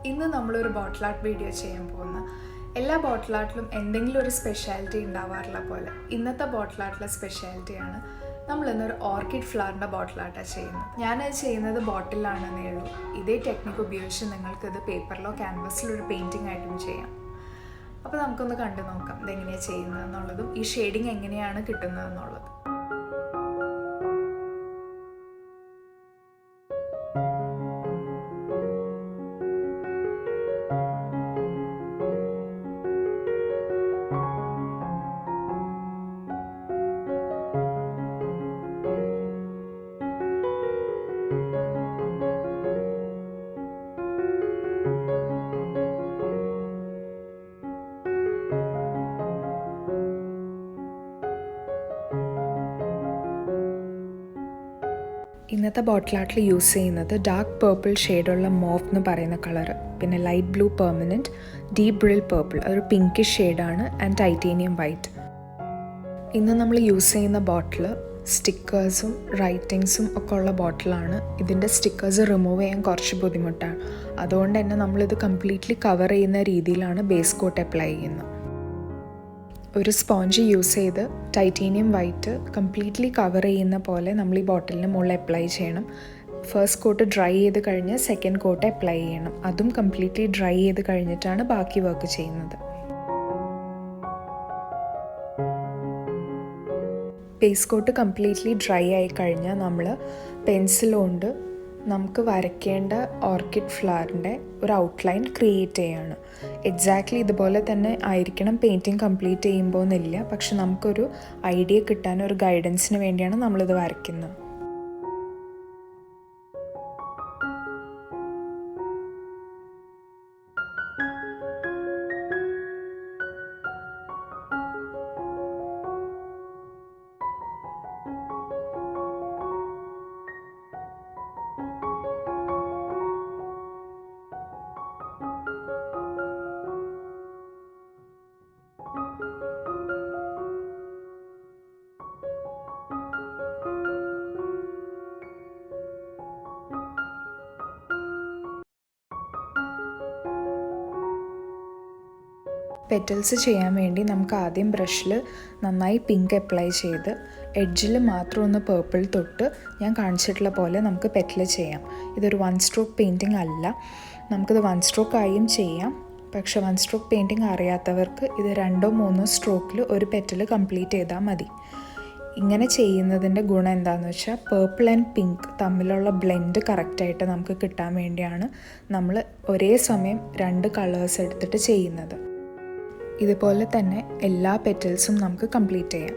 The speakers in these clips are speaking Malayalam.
ഇന്ന് നമ്മളൊരു ബോട്ടിൽ ആർട്ട് വീഡിയോ ചെയ്യാൻ പോകുന്ന എല്ലാ ബോട്ടിൽ ആർട്ടിലും എന്തെങ്കിലും ഒരു സ്പെഷ്യാലിറ്റി ഉണ്ടാവാറുള്ള പോലെ ഇന്നത്തെ ബോട്ടിൽ ആർട്ടിലെ സ്പെഷ്യാലിറ്റിയാണ് നമ്മളിന്നൊരു ഓർക്കിഡ് ഫ്ലവറിൻ്റെ ബോട്ടിൽ ആർട്ടാണ് ചെയ്യുന്നത്. ഞാനത് ചെയ്യുന്നത് ബോട്ടിലാണെന്നേ ഉള്ളൂ. ഇതേ ടെക്നിക്ക് ഉപയോഗിച്ച് നിങ്ങൾക്കിത് പേപ്പറിലോ ക്യാൻവാസിലോ ഒരു പെയിൻറ്റിംഗ് ആയിട്ടും ചെയ്യാം. അപ്പോൾ നമുക്കൊന്ന് കണ്ടു നോക്കാം ഇതെങ്ങനെയാണ് ചെയ്യുന്നത് എന്നുള്ളതും ഈ ഷെയ്ഡിങ് എങ്ങനെയാണ് കിട്ടുന്നതെന്നുള്ളതും. ഇന്നത്തെ ബോട്ടിൽ ആർട്ടിൽ യൂസ് ചെയ്യുന്നത് ഡാർക്ക് പേർപ്പിൾ ഷെയ്ഡുള്ള മോവ് എന്ന് പറയുന്ന കളർ, പിന്നെ light blue permanent, deep brill purple അതൊരു പിങ്കിഷ് ഷെയ്ഡാണ്, ആൻഡ് ടൈറ്റേനിയം വൈറ്റ്. ഇന്ന് നമ്മൾ യൂസ് ചെയ്യുന്ന ബോട്ടിൽ സ്റ്റിക്കേഴ്സും റൈറ്റിങ്സും ഒക്കെ ഉള്ള ബോട്ടിലാണ്. ഇതിൻ്റെ സ്റ്റിക്കേഴ്സ് റിമൂവ് ചെയ്യാൻ കുറച്ച് ബുദ്ധിമുട്ടാണ്. അതുകൊണ്ട് തന്നെ നമ്മളിത് കംപ്ലീറ്റ്ലി കവർ ചെയ്യുന്ന രീതിയിലാണ് ബേസ് കോട്ട് അപ്ലൈ ചെയ്യുന്നത്. ഒരു സ്പോഞ്ച് യൂസ് ചെയ്ത് ടൈറ്റേനിയം വൈറ്റ് കംപ്ലീറ്റ്ലി കവർ ചെയ്യുന്ന പോലെ നമ്മൾ ഈ ബോട്ടിലിന് മുകളിൽ അപ്ലൈ ചെയ്യണം. ഫസ്റ്റ് കോട്ട് ഡ്രൈ ചെയ്ത് കഴിഞ്ഞ് സെക്കൻഡ് കോട്ട് അപ്ലൈ ചെയ്യണം. അതും കംപ്ലീറ്റ്ലി ഡ്രൈ ചെയ്ത് കഴിഞ്ഞിട്ടാണ് ബാക്കി വർക്ക് ചെയ്യുന്നത്. ബേസ് കോട്ട് കംപ്ലീറ്റ്ലി ഡ്രൈ ആയി കഴിഞ്ഞാൽ നമ്മൾ പെൻസിൽ കൊണ്ട് നമുക്ക് വരയ്ക്കേണ്ട ഓർക്കിഡ് ഫ്ലവറിൻ്റെ ഒരു ഔട്ട്ലൈൻ ക്രിയേറ്റ് ചെയ്യാണ്. എക്സാക്ട്ലി ഇതുപോലെ തന്നെ ആയിരിക്കണം പെയിൻറ്റിങ് കംപ്ലീറ്റ് ചെയ്യുമ്പോൾ എന്നില്ല, പക്ഷെ നമുക്കൊരു ഐഡിയ കിട്ടാൻ ഒരു ഗൈഡൻസിന് വേണ്ടിയാണ് നമ്മളിത് വരയ്ക്കുന്നത്. പെറ്റൽസ് ചെയ്യാൻ വേണ്ടി നമുക്ക് ആദ്യം ബ്രഷിൽ നന്നായി പിങ്ക് അപ്ലൈ ചെയ്ത് എഡ്ജിൽ മാത്രം ഒന്ന് പേർപ്പിൾ തൊട്ട് ഞാൻ കാണിച്ചിട്ടുള്ള പോലെ നമുക്ക് പെറ്റൽ ചെയ്യാം. ഇതൊരു 1 സ്ട്രോക്ക് പെയിൻറ്റിംഗ് അല്ല, നമുക്കിത് 1 സ്ട്രോക്ക് ആയും ചെയ്യാം. പക്ഷെ 1 സ്ട്രോക്ക് പെയിൻറ്റിംഗ് അറിയാത്തവർക്ക് ഇത് 2-3 സ്ട്രോക്കിൽ ഒരു പെറ്റൽ കംപ്ലീറ്റ് ചെയ്താൽ മതി. ഇങ്ങനെ ചെയ്യുന്നതിൻ്റെ ഗുണം എന്താണെന്ന് വെച്ചാൽ പേർപ്പിൾ ആൻഡ് പിങ്ക് തമ്മിലുള്ള ബ്ലെൻഡ് കറക്റ്റായിട്ട് നമുക്ക് കിട്ടാൻ വേണ്ടിയാണ് നമ്മൾ ഒരേ സമയം 2 കളേഴ്സ് എടുത്തിട്ട് ചെയ്യുന്നത്. ഇതുപോലെ തന്നെ എല്ലാ പെറ്റൽസും നമുക്ക് കംപ്ലീറ്റ് ചെയ്യാം.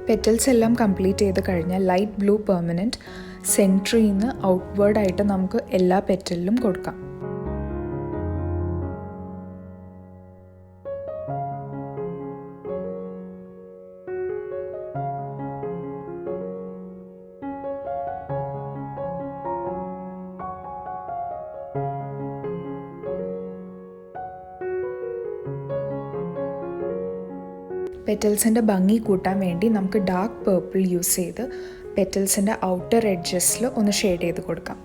പെറ്റൽസ് എല്ലാം കംപ്ലീറ്റ് ചെയ്ത് കഴിഞ്ഞാൽ ലൈറ്റ് ബ്ലൂ പെർമനൻറ്റ് സെൻട്രിൽ നിന്ന് ഔട്ട്വേർഡായിട്ട് നമുക്ക് എല്ലാ പെറ്റലിലും കൊടുക്കാം. പെറ്റൽസിൻ്റെ ഭംഗി കൂട്ടാൻ വേണ്ടി നമുക്ക് ഡാർക്ക് പേർപ്പിൾ യൂസ് ചെയ്ത് പെറ്റൽസിൻ്റെ ഔട്ടർ എഡ്ജസിൽ ഒന്ന് ഷെയ്ഡ് ചെയ്ത് കൊടുക്കാം.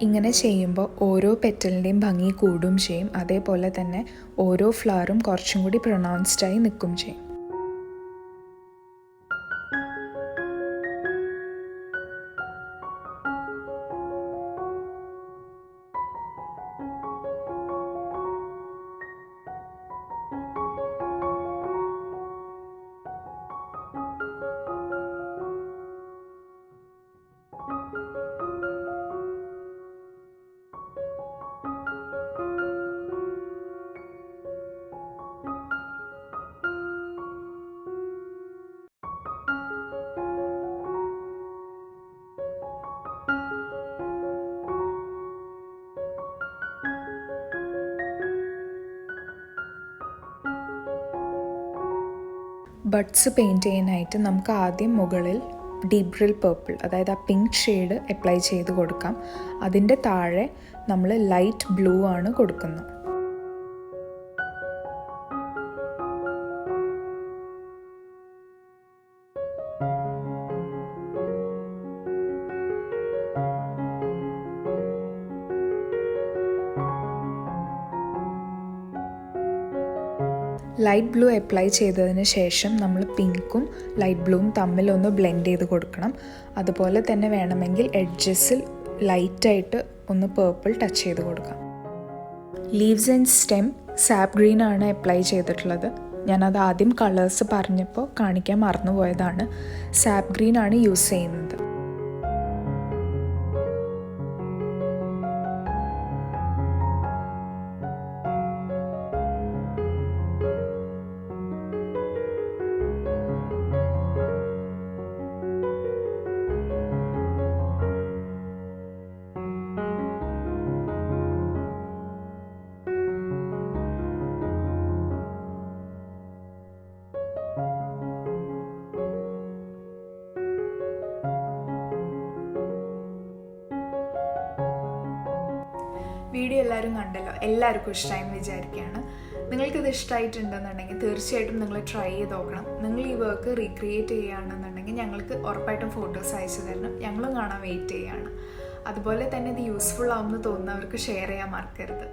ഇങ്ങനെ ചെയ്യുമ്പോൾ ഓരോ പെറ്റലിൻ്റെയും ഭംഗി കൂടും ചെയ്യും, അതേപോലെ തന്നെ ഓരോ ഫ്ലവറും കുറച്ചും കൂടി പ്രൊണൗൺസ്ഡായി നിൽക്കും ചെയ്യും. ബഡ്സ് പെയിൻറ്റ് ചെയ്യാനായിട്ട് നമുക്ക് ആദ്യം മുകളിൽ ഡീപ് ബ്രിൽ പേർപ്പിൾ, അതായത് ആ പിങ്ക് ഷെയ്ഡ് അപ്ലൈ ചെയ്ത് കൊടുക്കാം. അതിൻ്റെ താഴെ നമ്മൾ ലൈറ്റ് ബ്ലൂ ആണ് കൊടുക്കുന്നത്. ലൈറ്റ് ബ്ലൂ അപ്ലൈ ചെയ്തതിന് ശേഷം നമ്മൾ പിങ്കും ലൈറ്റ് ബ്ലൂവും തമ്മിലൊന്ന് ബ്ലെൻഡ് ചെയ്ത് കൊടുക്കണം. അതുപോലെ തന്നെ വേണമെങ്കിൽ എഡ്ജസിൽ ലൈറ്റായിട്ട് ഒന്ന് പേർപ്പിൾ ടച്ച് ചെയ്ത് കൊടുക്കാം. Leaves and stem sap green ആണ് അപ്ലൈ ചെയ്തിട്ടുള്ളത്. ഞാനത് ആദ്യം കളേഴ്സ് പറഞ്ഞപ്പോൾ കാണിക്കാൻ മറന്നുപോയതാണ്. സാപ്പ് ഗ്രീൻ ആണ് യൂസ് ചെയ്യുന്നത്. വീഡിയോ എല്ലാവരും കണ്ടല്ലോ, എല്ലാവർക്കും ഇഷ്ടമായെന്ന് വിചാരിക്കുകയാണ്. നിങ്ങൾക്കിത് ഇഷ്ടമായിട്ടുണ്ടെന്നുണ്ടെങ്കിൽ തീർച്ചയായിട്ടും നിങ്ങൾ ട്രൈ ചെയ്ത് നോക്കണം. നിങ്ങൾ ഈ വർക്ക് റീക്രിയേറ്റ് ചെയ്യുകയാണെന്നുണ്ടെങ്കിൽ ഞങ്ങൾക്ക് ഉറപ്പായിട്ടും ഫോട്ടോസ് അയച്ചു തരണം. ഞങ്ങളും കാണാൻ വെയിറ്റ് ചെയ്യുകയാണ്. അതുപോലെ തന്നെ ഇത് യൂസ്ഫുൾ ആവുമെന്ന് തോന്നുന്നവർക്ക് ഷെയർ ചെയ്യാൻ മറക്കരുത്.